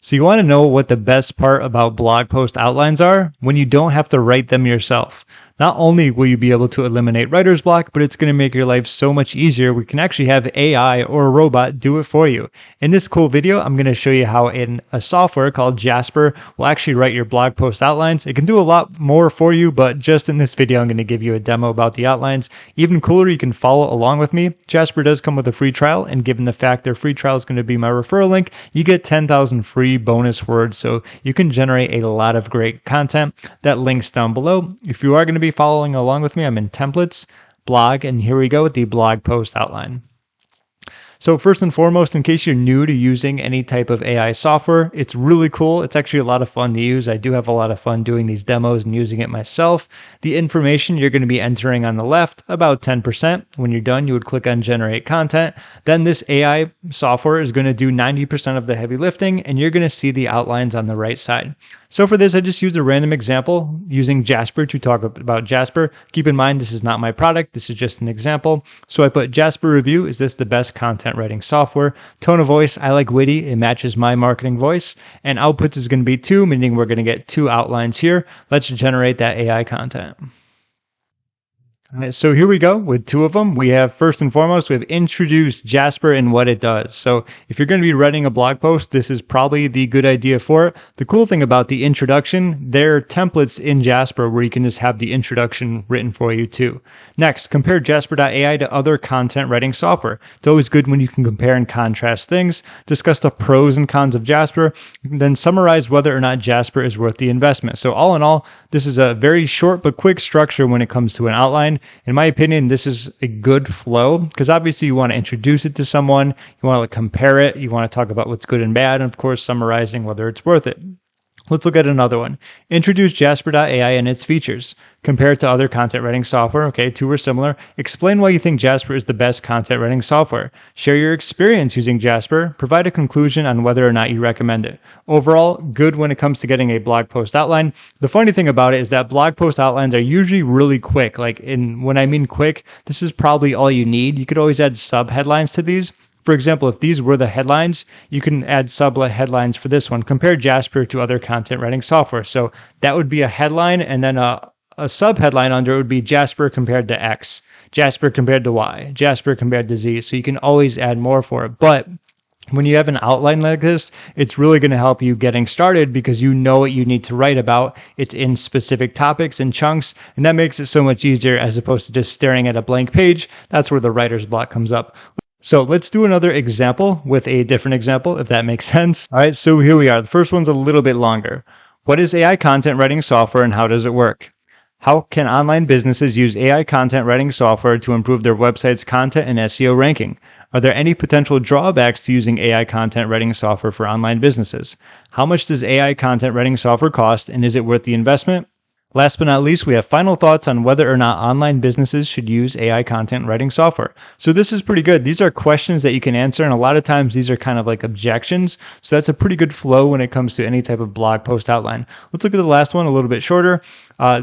So you want to know what the best part about blog post outlines are? When you don't have to write them yourself. Not only will you be able to eliminate writer's block, but it's going to make your life so much easier. We can actually have AI or a robot do it for you. In this cool video, I'm going to show you how in a software called Jasper will actually write your blog post outlines. It can do a lot more for you, but just in this video, I'm going to give you a demo about the outlines. Even cooler, you can follow along with me. Jasper does come with a free trial, and given the fact their free trial is going to be my referral link, you get 10,000 free bonus words, so you can generate a lot of great content. That link's down below. If you are going to be following along with me, I'm in templates, blog, and here we go with the blog post outline. So first and foremost, in case you're new to using any type of AI software, it's really cool. It's actually a lot of fun to use. I do have a lot of fun doing these demos and using it myself. The information you're going to be entering on the left, about 10%. When you're done, you would click on generate content. Then this AI software is going to do 90% of the heavy lifting, and you're going to see the outlines on the right side. So for this, I just used a random example using Jasper to talk about Jasper. Keep in mind, this is not my product. This is just an example. So I put Jasper review. Is this the best content writing software? Tone of voice, I like witty. It matches my marketing voice. And outputs is going to be 2, meaning we're going to get 2 outlines here. Let's generate that AI content. All right, so here we go with 2 of them. We have, first and foremost, we have introduced Jasper and what it does. So if you're going to be writing a blog post, this is probably the good idea for it. The cool thing about the introduction, there are templates in Jasper where you can just have the introduction written for you too. Next, compare Jasper.ai to other content writing software. It's always good when you can compare and contrast things, discuss the pros and cons of Jasper, then summarize whether or not Jasper is worth the investment. So all in all, this is a very short but quick structure when it comes to an outline. In my opinion, this is a good flow because obviously you want to introduce it to someone, you want to compare it, you want to talk about what's good and bad, and of course, summarizing whether it's worth it. Let's look at another one. Introduce Jasper.ai and its features. Compare it to other content writing software. Okay, 2 are similar. Explain why you think Jasper is the best content writing software. Share your experience using Jasper. Provide a conclusion on whether or not you recommend it. Overall, good when it comes to getting a blog post outline. The funny thing about it is that blog post outlines are usually really quick. When I mean quick, this is probably all you need. You could always add sub-headlines to these. For example, if these were the headlines, you can add sub-headlines for this one. Compare Jasper to other content writing software. So that would be a headline, and then a sub-headline under it would be Jasper compared to X, Jasper compared to Y, Jasper compared to Z. So you can always add more for it. But when you have an outline like this, it's really going to help you getting started because you know what you need to write about. It's in specific topics and chunks, and that makes it so much easier as opposed to just staring at a blank page. That's where the writer's block comes up. So let's do another example with a different example, if that makes sense. All right, so here we are. The first one's a little bit longer. What is AI content writing software and how does it work? How can online businesses use AI content writing software to improve their website's content and SEO ranking? Are there any potential drawbacks to using AI content writing software for online businesses? How much does AI content writing software cost and is it worth the investment? Last but not least, we have final thoughts on whether or not online businesses should use AI content writing software. So this is pretty good. These are questions that you can answer, and a lot of times these are kind of like objections. So that's a pretty good flow when it comes to any type of blog post outline. Let's look at the last one, a little bit shorter.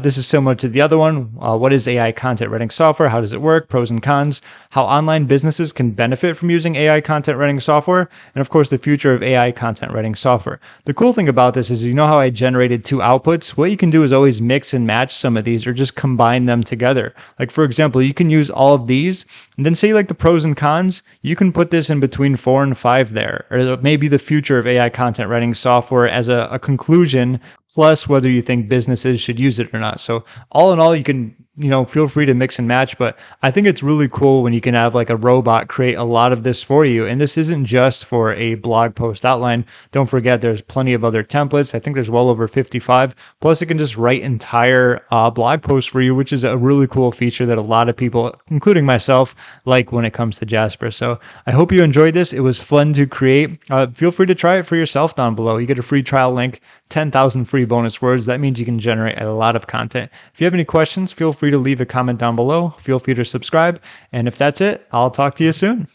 This is similar to the other one. What is AI content writing software? How does it work? Pros and cons. How online businesses can benefit from using AI content writing software. And of course, the future of AI content writing software. The cool thing about this is, you know how I generated 2 outputs? What you can do is always mix and match some of these or just combine them together. Like for example, you can use all of these and then say like the pros and cons, you can put this in between 4 and 5 there, or maybe the future of AI content writing software as a conclusion, plus whether you think businesses should use it or not. So all in all, you can, feel free to mix and match, but I think it's really cool when you can have like a robot create a lot of this for you. And this isn't just for a blog post outline. Don't forget, there's plenty of other templates. I think there's well over 55. Plus it can just write entire blog posts for you, which is a really cool feature that a lot of people, including myself, like when it comes to Jasper. So I hope you enjoyed this. It was fun to create. Feel free to try it for yourself down below. You get a free trial link, 10,000 free bonus words. That means you can generate a lot of content. If you have any questions, feel free to leave a comment down below. Feel free to subscribe. And if that's it, I'll talk to you soon.